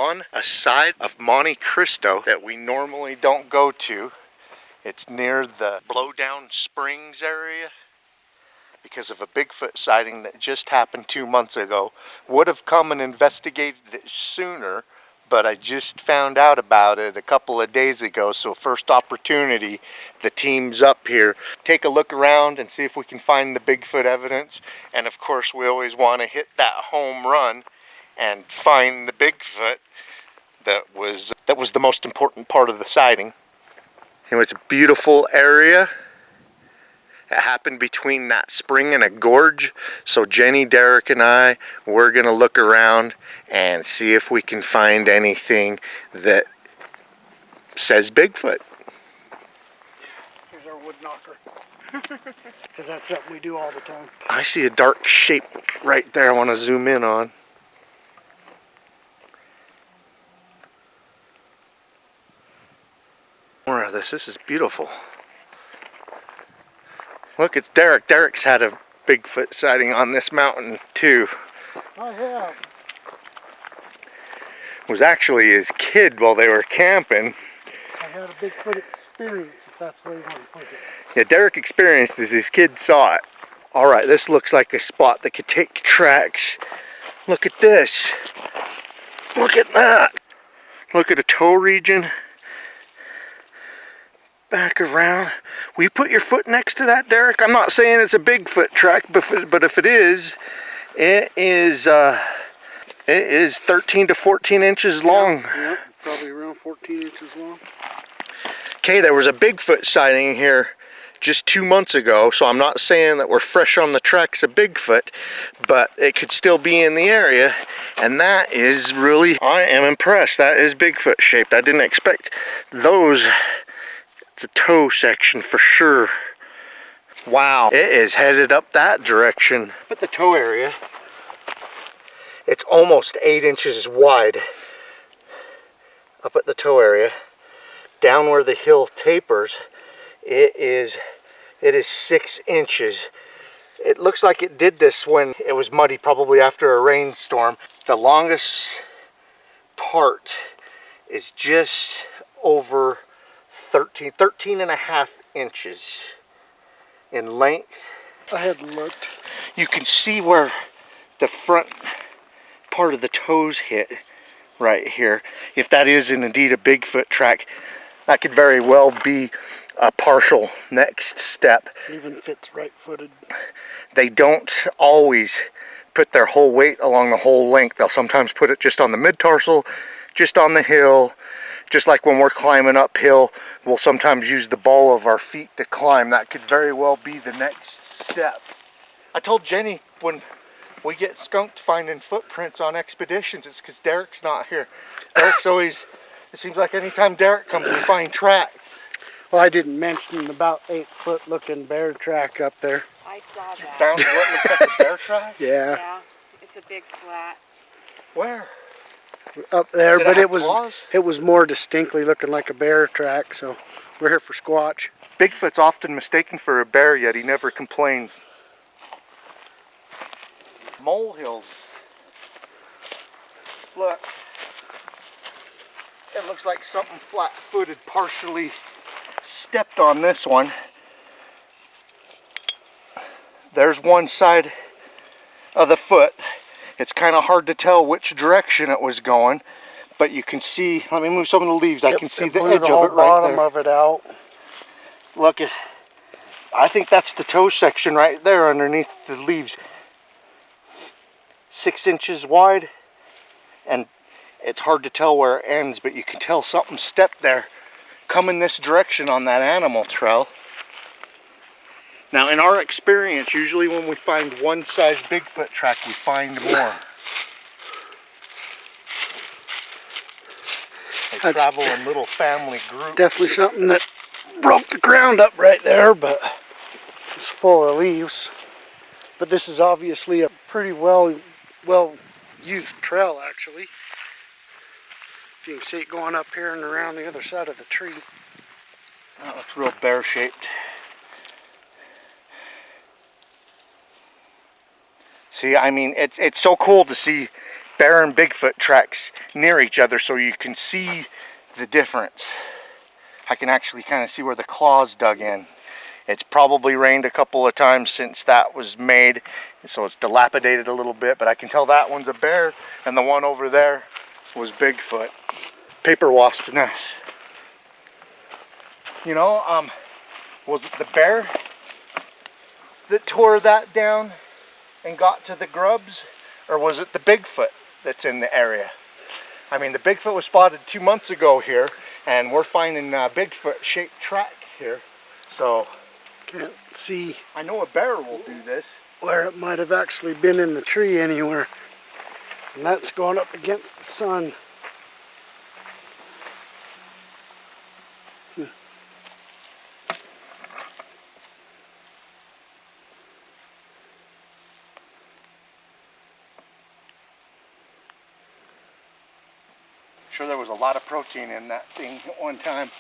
on a side of Monte Cristo that we normally don't go to. It's near the Blowdown Springs area because of a Bigfoot sighting that just happened 2 months ago. Would have come and investigated it sooner, but I just found out about it a couple of days ago, so first opportunity, the team's up here. Take a look around and see if we can find the Bigfoot evidence. And of course, we always want to hit that home run and find the Bigfoot that was the most important part of the sighting. You know, it's a beautiful area. It happened between that spring and a gorge. So Jenny, Derek, and I, we're going to look around and see if we can find anything that says Bigfoot. Here's our wood knocker. Because that's something we do all the time. I see a dark shape right there I want to zoom in on. More of this. This is beautiful. Look, it's Derek. Derek's had a Bigfoot sighting on this mountain too. Oh yeah. It was actually his kid while they were camping. I had a Bigfoot experience, if that's what you want to put it. Yeah, Derek experienced as his kid saw it. Alright, this looks like a spot that could take tracks. Look at this. Look at that. Look at the toe region. Back around. Will you put your foot next to that, Derek? I'm not saying it's a Bigfoot track, but if it is 13 to 14 inches long. Yeah, probably around 14 inches long. Okay, there was a Bigfoot sighting here just 2 months ago, so I'm not saying that we're fresh on the tracks of Bigfoot, but it could still be in the area, and that is really, I am impressed. That is Bigfoot shaped. I didn't expect those. It's a toe section for sure. Wow, it is headed up that direction. But the toe area, it's almost 8 inches wide up at the toe area. Down where the hill tapers, it is 6 inches. It looks like it did this when it was muddy, probably after a rainstorm. The longest part is just over 13 and a half inches in length. I had looked. You can see where the front part of the toes hit right here. If that is indeed a Bigfoot track, that could very well be a partial next step. It even fits right-footed. They don't always put their whole weight along the whole length. They'll sometimes put it just on the mid-tarsal, just on the heel. Just like when we're climbing uphill, we'll sometimes use the ball of our feet to climb. That could very well be the next step. I told Jenny when we get skunked finding footprints on expeditions, it's because Derek's not here. Derek's always, it seems like anytime Derek comes, we find tracks. Well, I didn't mention about 8-foot looking bear track up there. I saw that. You found what looks like a bear track? Yeah. Yeah, it's a big flat. Where? Up there, Did but it have it was more distinctly looking like a bear track, so we're here for Squatch. Bigfoot's often mistaken for a bear, yet he never complains. Molehills. Look. It looks like something flat-footed partially stepped on this one. There's one side of the foot. It's kind of hard to tell which direction it was going, but you can see, let me move some of the leaves, I can see the edge of it right there. Bottom of it out. Look, I think that's the toe section right there underneath the leaves. 6 inches wide, and it's hard to tell where it ends, but you can tell something stepped there, coming this direction on that animal trail. Now, in our experience, usually when we find one size Bigfoot track, we find more. They travel in little family groups. Definitely something that broke the ground up right there, but it's full of leaves. But this is obviously a pretty well used trail, actually. You can see it going up here and around the other side of the tree. That looks real bear-shaped. See, I mean, it's so cool to see bear and Bigfoot tracks near each other so you can see the difference. I can actually kind of see where the claws dug in. It's probably rained a couple of times since that was made, so it's dilapidated a little bit, but I can tell that one's a bear and the one over there was Bigfoot. Paper wasp nest. You know, was it the bear that tore that down and got to the grubs, or was it the Bigfoot that's in the area? I mean, the Bigfoot was spotted 2 months ago here, and we're finding Bigfoot shaped tracks here, so can't see I know a bear will do this. Where it might have actually been in the tree anywhere. And that's going up against the sun. Sure, there was a lot of protein in that thing at one time.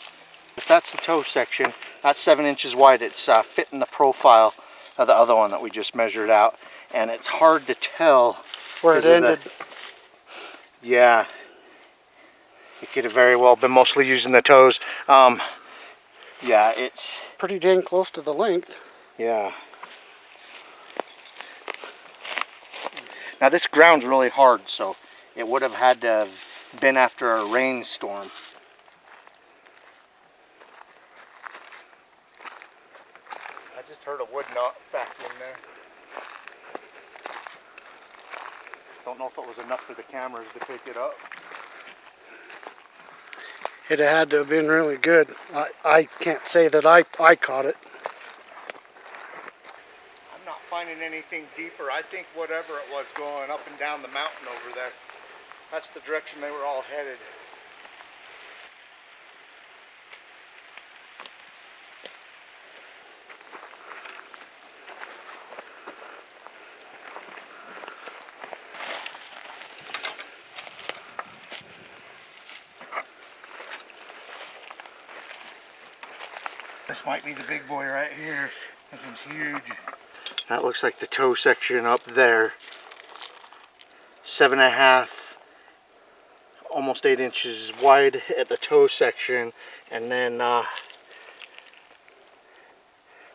If that's the toe section, that's 7 inches wide. It's fitting the profile of the other one that we just measured out, and it's hard to tell where it ended. Yeah, it could have very well been mostly using the toes. Yeah, it's pretty dang close to the length. Yeah. Now this ground's really hard, so it would have had to have been after a rainstorm. I just heard a wood knot back in there. Don't know if it was enough for the cameras to pick it up. It had to have been really good. I can't say that I caught it. I'm not finding anything deeper. I think whatever it was going up and down the mountain over there, that's the direction they were all headed. This might be the big boy right here. This one's huge. That looks like the toe section up there. 7.5, almost 8 inches wide at the toe section, and then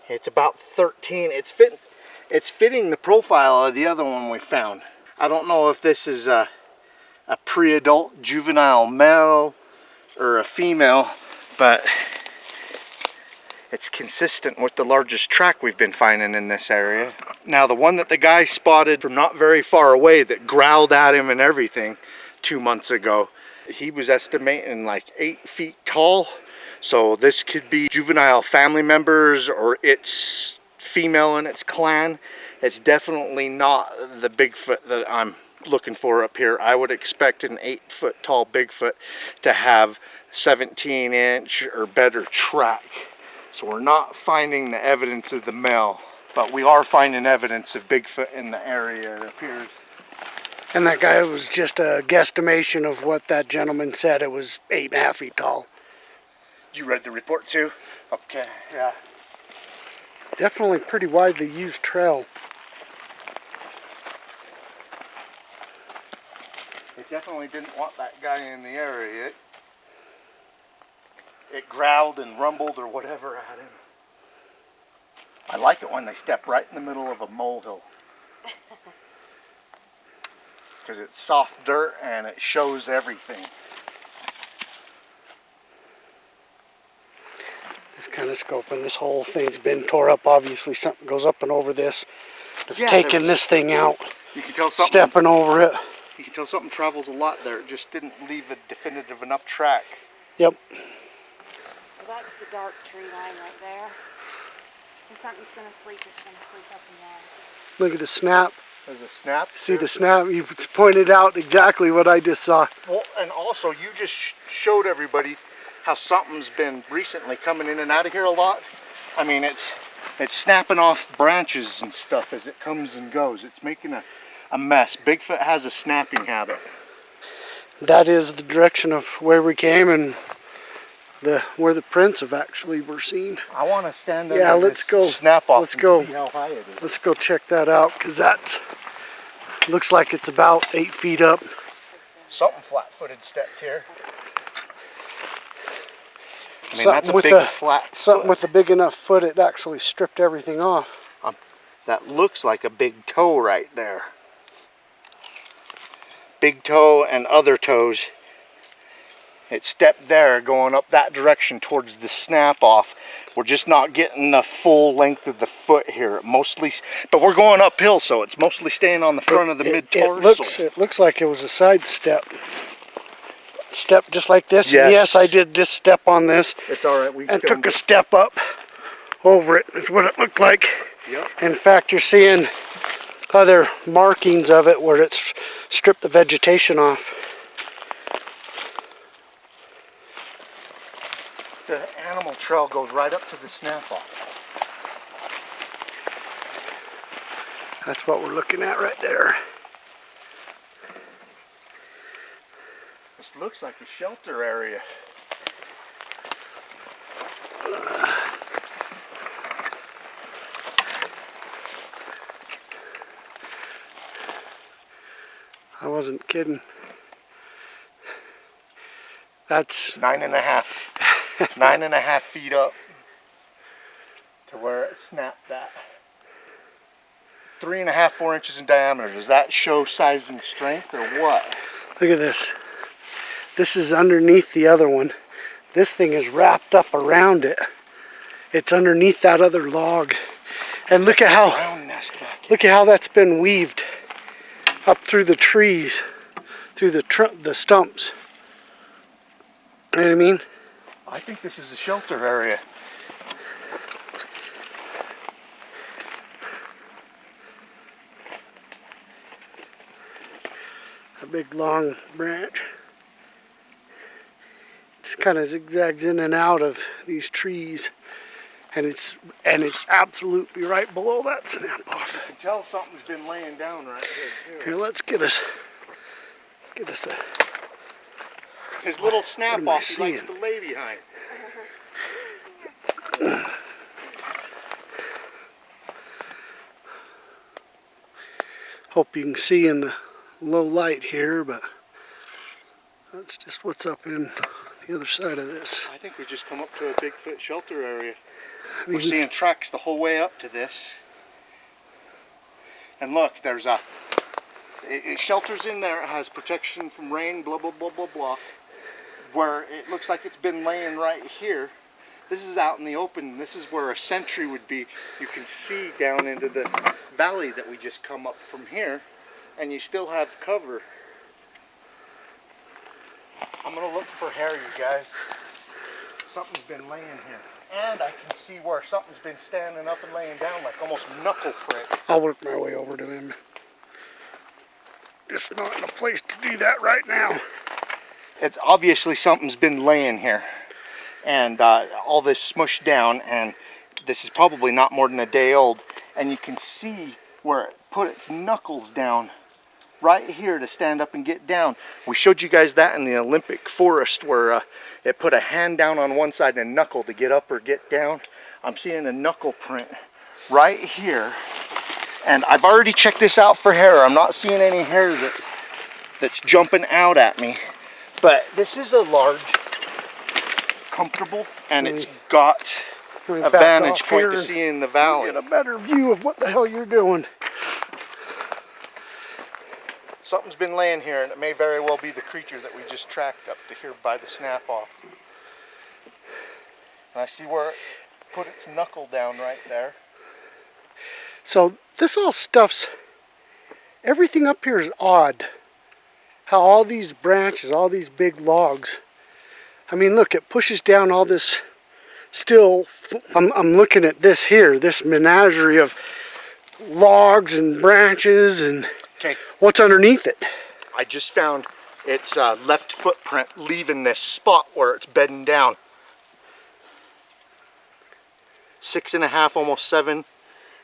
it's about 13. It's fitting the profile of the other one we found. I don't know if this is a pre-adult juvenile male or a female, but it's consistent with the largest track we've been finding in this area. Now the one that the guy spotted from not very far away that growled at him and everything 2 months ago, he was estimating like 8 feet tall. So this could be juvenile family members or its female in its clan. It's definitely not the Bigfoot that I'm looking for up here. I would expect an 8 foot tall Bigfoot to have 17-inch or better track. So we're not finding the evidence of the male, but we are finding evidence of Bigfoot in the area, it appears. And that guy was just a guesstimation of what that gentleman said. It was 8.5 feet tall. You read the report too? Okay, yeah. Definitely pretty widely used trail. It definitely didn't want that guy in the area. It growled and rumbled or whatever at him. I like it when they step right in the middle of a molehill. Because it's soft dirt and it shows everything. Just kind of scoping. This whole thing's been tore up. Obviously something goes up and over this. They've taken this thing out. You can tell something. Stepping over it. You can tell something travels a lot there. It just didn't leave a definitive enough track. Yep. Well, that's the dark tree line right there. If something's going to sleep, it's going to sleep up in there. Look at the snap. There's a snap. See the snap? You pointed out exactly what I just saw. Well, and also you just showed everybody how something's been recently coming in and out of here a lot. I mean, it's snapping off branches and stuff as it comes and goes. It's making a mess. Bigfoot has a snapping habit. That is the direction of where we came and where the prints have actually were seen. I want to stand let's go. Snap off. Let's go. See how high it is. Let's go check that out, because that's Looks like it's about 8 feet up. Something flat-footed stepped here. I mean, Something that's a with big a flat something foot. with a big enough foot it actually stripped everything off. That looks like a big toe right there. Big toe and other toes. It stepped there going up that direction towards the snap off. We're just not getting the full length of the foot here. Mostly, but we're going uphill, so it's mostly staying on the front of the mid-tarsal. It looks like it was a side step. Step just like this. Yes. And yes, I did just step on this. It's all right. We and filmed took a it. step up over it. Is what it looked like. Yep. In fact, you're seeing other markings of it where it's stripped the vegetation off. The animal trail goes right up to the snap off. That's what we're looking at right there. This looks like a shelter area. I wasn't kidding. That's 9.5. 9.5 feet up to where it snapped that. 3.5, 4 inches in diameter. Does that show size and strength or what? look at this. This is underneath the other one. This thing is wrapped up around it. It's underneath that other log. And look at how that's been weaved up through the trees, through the stumps. You know what I mean? I think this is a shelter area. A big long branch. Just kind of zigzags in and out of these trees. And it's absolutely right below that snap off. You can tell something's been laying down right here too. Here, let's get us a His little snap off, he likes seeing? to lay behind. hope you can see in the low light here, but that's just what's up in the other side of this. I think we just come up to a Bigfoot shelter area. I mean, We're seeing tracks the whole way up to this. And look, there's it shelters in there, it has protection from rain, blah, blah, blah, blah, blah. Where it looks like it's been laying right here. This is out in the open. This is where a sentry would be. You can see down into the valley that we just come up from here, and you still have cover. I'm gonna look for hair, you guys. Something's been laying here. And I can see where something's been standing up and laying down, like almost knuckle print. I'll work my way over to him. Just not in a place to do that right now. It's obviously something's been laying here. And all this smushed down, and this is probably not more than a day old. And you can see where it put its knuckles down right here to stand up and get down. We showed you guys that in the Olympic forest where it put a hand down on one side and a knuckle to get up or get down. I'm seeing a knuckle print right here. And I've already checked this out for hair. I'm not seeing any hair that's jumping out at me. But this is a large, comfortable, and it's got a vantage point to see in the valley. Get a better view of what the hell you're doing. Something's been laying here, and it may very well be the creature that we just tracked up to here by the snap off. And I see where it put its knuckle down right there. So this all stuff's, everything up here is odd. How all these branches, all these big logs. I mean, look, it pushes down all this still. I'm looking at this here, this menagerie of logs and branches and what's underneath it. I just found its left footprint leaving this spot where it's bedding down. 6.5, almost 7,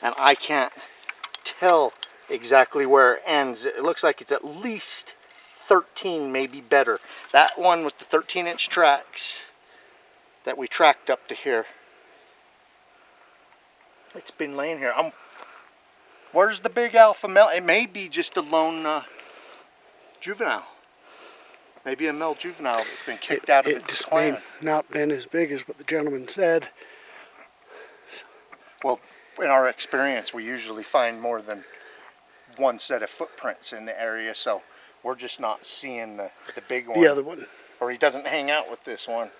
and I can't tell exactly where it ends. It looks like it's at least 13, maybe better. That one with the 13-inch tracks that we tracked up to here. It's been laying here. Where's the big alpha male? It may be just a lone juvenile. Maybe a male juvenile that's been kicked out of It its just clan. may not been as big as what the gentleman said. Well, in our experience, we usually find more than one set of footprints in the area, so we're just not seeing the big one. The other one. Or he doesn't hang out with this one.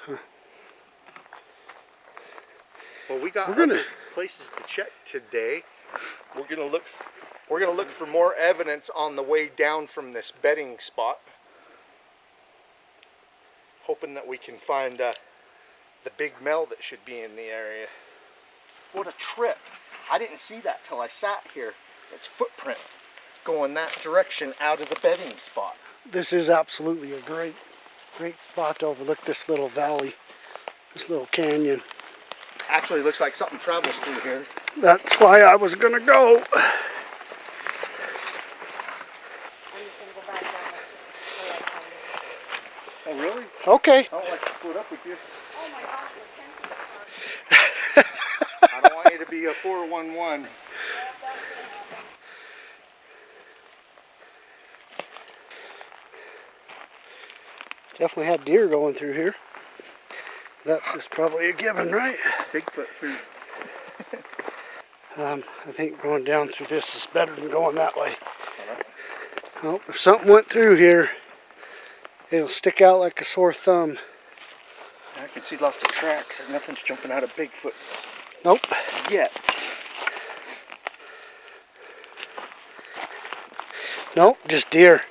Huh. Well, we got other places to check today. We're gonna look for more evidence on the way down from this bedding spot. Hoping that we can find the big male that should be in the area. What a trip. I didn't see that till I sat here. It's footprint going that direction out of the bedding spot. This is absolutely a great spot to overlook this little valley, this little canyon. Actually, looks like something travels through here. That's why I was gonna go. I'm just gonna go back down the way I found it. Oh, really? Okay. I don't like to split up with you. Oh my gosh, we're 10 feet apart. I don't want you to be a 411. Yep, that's gonna happen. Definitely had deer going through here. That's just probably a given, right? Bigfoot food. I think going down through this is better than going that way. Oh, if something went through here, it'll stick out like a sore thumb. I can see lots of tracks and nothing's jumping out of Bigfoot Nope. yet. Nope, just deer.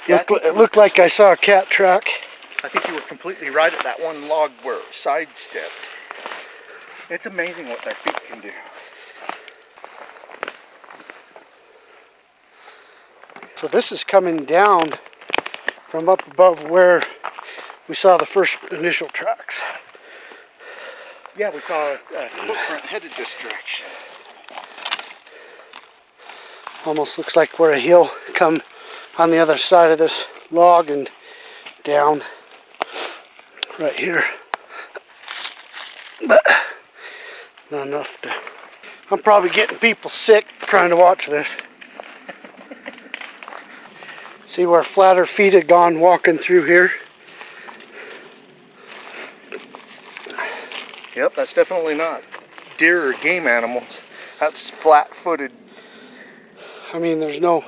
Yeah, It looked like I saw a cat track. I think you were completely right at that one log where it sidestepped. It's amazing what their feet can do. So this is coming down from up above where we saw the first initial tracks. Yeah, we saw a footprint headed this direction. Almost looks like where a hill come on the other side of this log and down right here. But not enough to... I'm probably getting people sick trying to watch this. See where flatter feet had gone walking through here? Yep, that's definitely not deer or game animals. That's flat-footed. I mean, there's no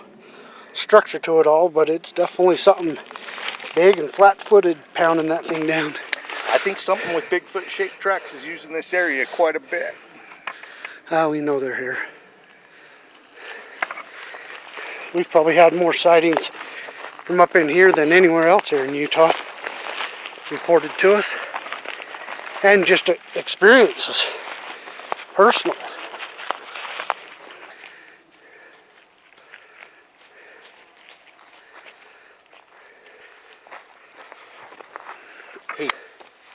structure to it all, but it's definitely something big and flat-footed pounding that thing down. I think something with Bigfoot-shaped tracks is using this area quite a bit. We know they're here. We've probably had more sightings from up in here than anywhere else here in Utah reported to us. And just experiences, personal.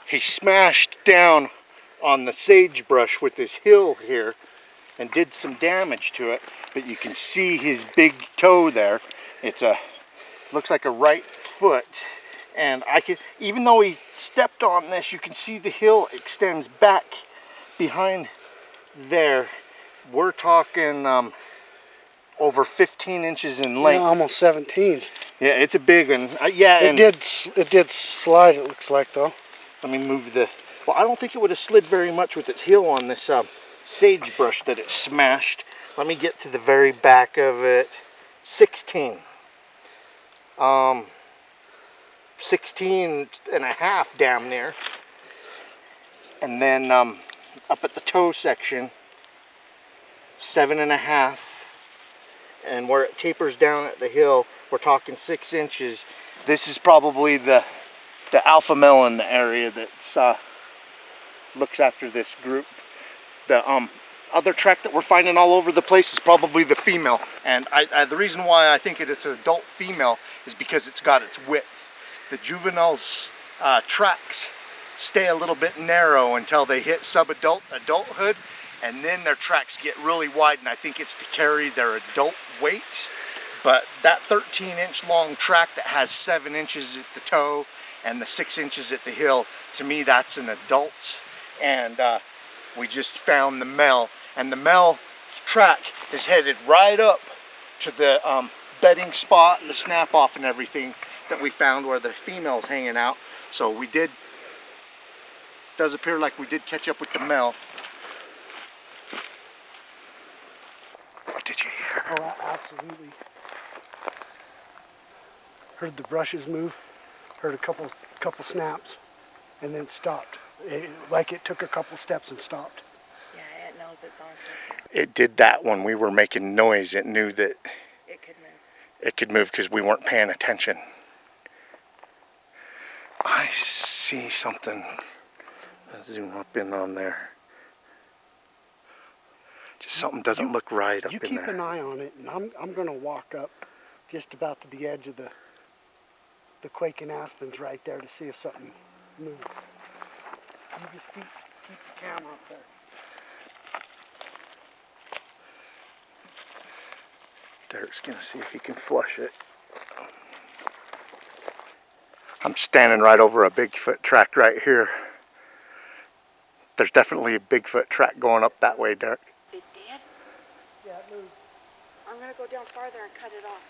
He smashed down on the sagebrush with his heel here and did some damage to it, but you can see his big toe there. It's looks like a right foot, and I can, even though he stepped on this, you can see the heel extends back behind there. We're talking over 15 inches in length. Yeah, almost 17. Yeah, it's a big one. Yeah, It did slide, it looks like, though. Let me move the... Well, I don't think it would have slid very much with its heel on this sagebrush that it smashed. Let me get to the very back of it. 16. 16 and a half damn near. And then up at the toe section, 7.5. And where it tapers down at the hill, we're talking 6 inches. This is probably the alpha male in the area that's looks after this group. The other track that we're finding all over the place is probably the female. And the reason why I think it's an adult female is because it's got its width. The juveniles' tracks stay a little bit narrow until they hit adulthood, and then their tracks get really wide, and I think it's to carry their adult weight. But that 13-inch long track that has 7 inches at the toe and the 6 inches at the heel, to me that's an adult. And we just found the male, and the male track is headed right up to the bedding spot and the snap off and everything that we found where the female's hanging out. So we did, does appear like we did catch up with the male. What did you hear? Oh, absolutely. Heard the brushes move, heard a couple snaps, and then stopped. Like it took a couple steps and stopped. Yeah, it knows it's on us. It did that when we were making noise. It knew that It could move. it could move because we weren't paying attention. I see something. I'll zoom up in on there. Just something doesn't look right up in there. You keep an eye on it, and I'm going to walk up just about to the edge of the quaking aspens right there to see if something moves. You just keep the camera up there. Derek's gonna see if he can flush it. I'm standing right over a Bigfoot track right here. There's definitely a Bigfoot track going up that way, Derek. It did? Yeah, it moved. I'm going to go down farther and cut it off.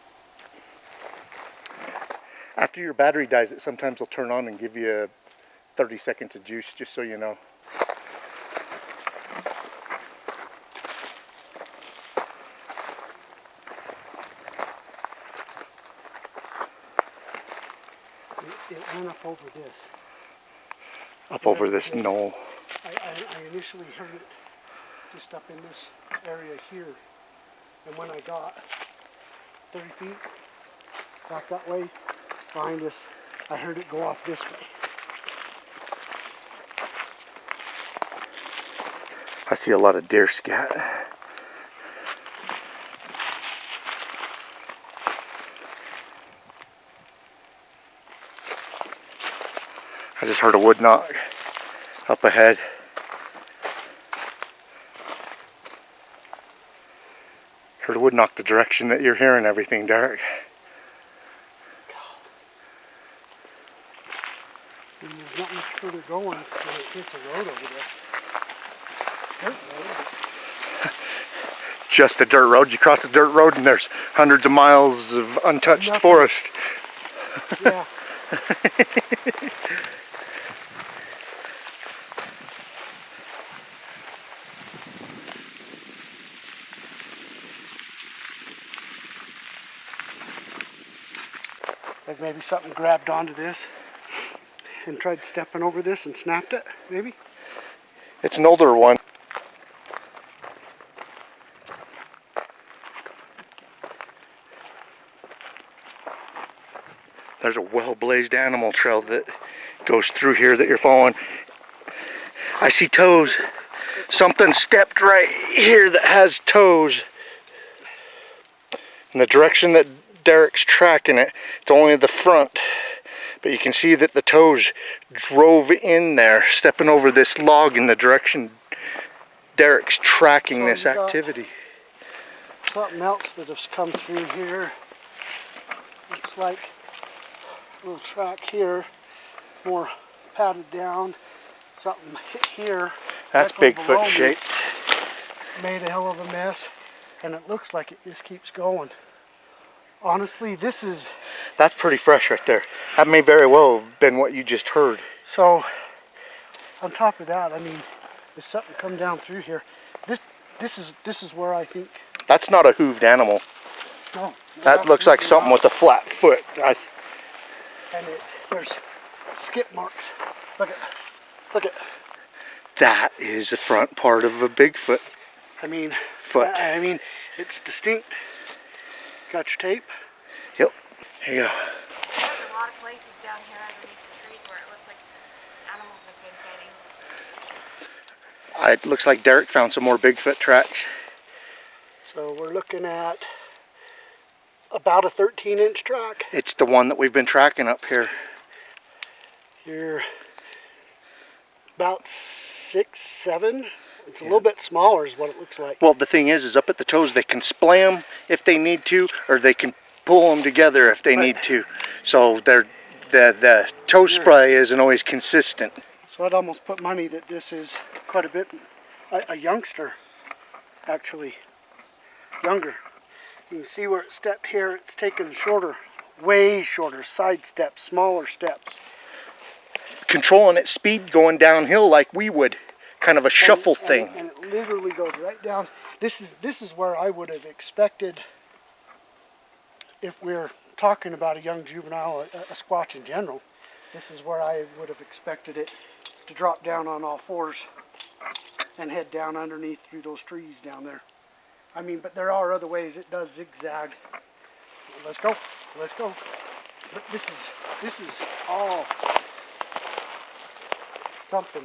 After your battery dies, it sometimes will turn on and give you 30 seconds of juice, just so you know. It went up over this. Up over this knoll. I initially heard it just up in this area here. And when I got 30 feet back that way, behind us, I heard it go off this way. I see a lot of deer scat. I just heard a wood knock up ahead. Heard a wood knock the direction that you're hearing everything, Derek. And there's not much further going when it hits the road over there. Dirt road. Just a dirt road. You cross the dirt road and there's hundreds of miles of untouched Nothing. forest. Yeah. Like maybe something grabbed onto this and tried stepping over this and snapped it, maybe? It's an older one. There's a well-blazed animal trail that goes through here that you're following. I see toes. Something stepped right here that has toes. In the direction that Derek's tracking it, it's only the front. But you can see that the toes drove in there, stepping over this log in the direction Derek's tracking this activity. Something else that has come through here. Looks like a little track here, more padded down. Something hit here. That's right from below Bigfoot me. shaped. Made a hell of a mess, and it looks like it just keeps going. Honestly, this is... That's pretty fresh right there. That may very well have been what you just heard. So, on top of that, I mean, there's something come down through here. This is where I think... That's not a hooved animal. No. That looks like something with a flat foot. And there's skip marks. Look at. That is the front part of a Bigfoot. I mean, Foot. I mean, it's distinct. Got your tape? Yep. Here you go. There's a lot of places down here underneath the trees where it looks like animals have been getting. It looks like Derek found some more Bigfoot tracks. So we're looking at about a 13-inch track. It's the one that we've been tracking up here. You're about 6, 7. It's a little bit smaller is what it looks like. Well, the thing is up at the toes, they can splay them if they need to, or they can pull them together if they need to. So the toe spray isn't always consistent. So I'd almost put money that this is quite a bit, a youngster, actually. younger. You can see where it stepped here. It's taken shorter, way shorter side steps, smaller steps. Controlling its speed going downhill like we would. Kind of a shuffle thing. And it literally goes right down. This is where I would have expected, if we're talking about a young juvenile, a Squatch in general, this is where I would have expected it to drop down on all fours and head down underneath through those trees down there. I mean, but there are other ways it does zigzag. Let's go, let's go. But this is all something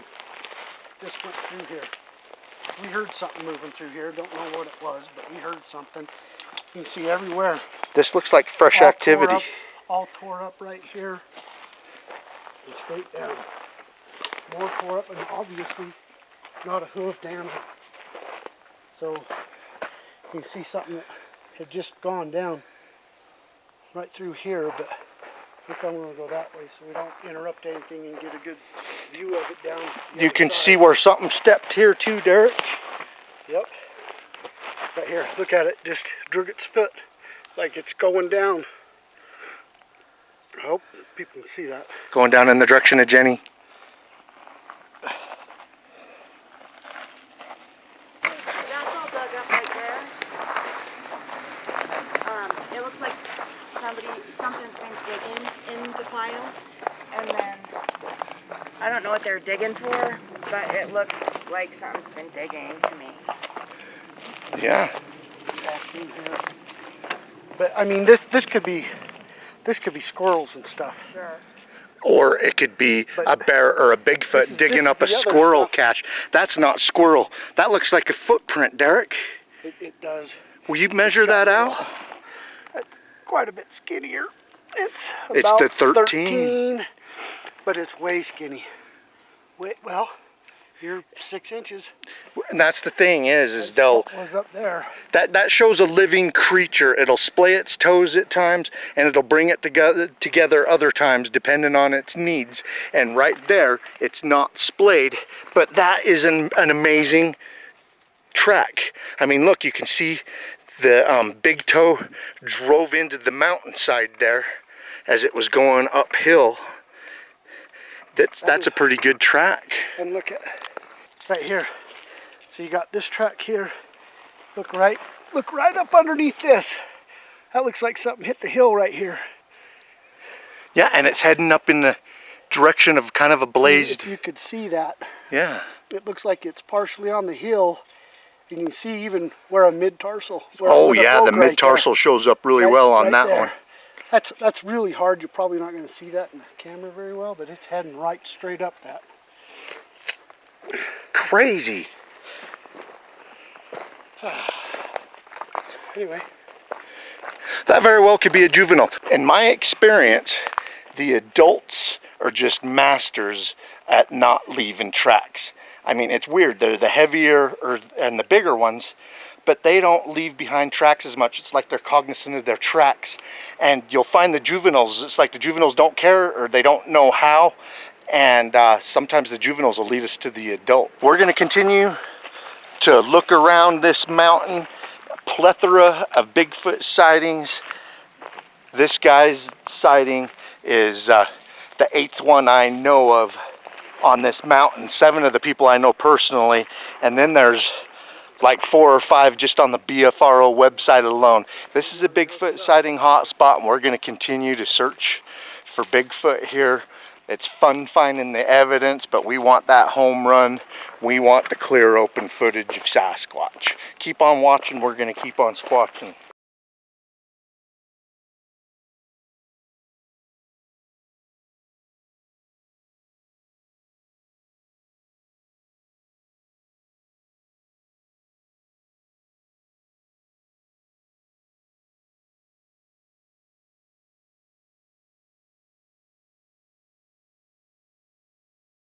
just went through here. We heard something moving through here. Don't know what it was, but we heard something. You can see everywhere. This looks like fresh All activity. tore up, all tore up right here and straight down. More tore up, and obviously not a hooved animal. So you can see something that had just gone down right through here, but I think I'm going to go that way so we don't interrupt anything and get a good view of it down. You can see where something stepped here too, Derek. Yep. Right here, look at it, just drug its foot like it's going down. I hope people can see that. Going down in the direction of Jenny. That's all dug up right there. It looks like something's been digging in the pile, and then I don't know what they're digging for, but it looks like something's been digging to me. Yeah. Back in here. But I mean, this could be squirrels and stuff. Sure. Or it could be a bear or a Bigfoot digging up a squirrel cache. That's not squirrel. That looks like a footprint, Derek. It does. Will you measure that out? That's quite a bit skinnier. It's It's about the 13. but it's way skinny. Well, you're 6 inches. And that's the thing is they'll... What was up there? That shows a living creature. It'll splay its toes at times, and it'll bring it together other times, depending on its needs. And right there, it's not splayed, but that is an amazing track. I mean, look, you can see the big toe drove into the mountainside there as it was going uphill. That's a pretty good track. And look at right here. So you got this track here. Look right up underneath this. That looks like something hit the hill right here. Yeah, and it's heading up in the direction of kind of a blazed. If you could see that. Yeah. It looks like it's partially on the hill. You can see even where a mid-tarsal. Oh yeah, the mid-tarsal shows up really well on that one. That's really hard. You're probably not going to see that in the camera very well, but it's heading right straight up that. Crazy. Anyway. That very well could be a juvenile. In my experience, the adults are just masters at not leaving tracks. I mean, it's weird. They're the heavier and the bigger ones, but they don't leave behind tracks as much. It's like they're cognizant of their tracks. And you'll find the juveniles, it's like the juveniles don't care or they don't know how. And sometimes the juveniles will lead us to the adult. We're going to continue to look around this mountain. A plethora of Bigfoot sightings. This guy's sighting is the 8th one I know of on this mountain. 7 of the people I know personally. And then there's like 4 or 5 just on the BFRO website alone. This is a Bigfoot sighting hotspot, and we're going to continue to search for Bigfoot here. It's fun finding the evidence, but we want that home run. We want the clear open footage of Sasquatch. Keep on watching. We're going to keep on squatching.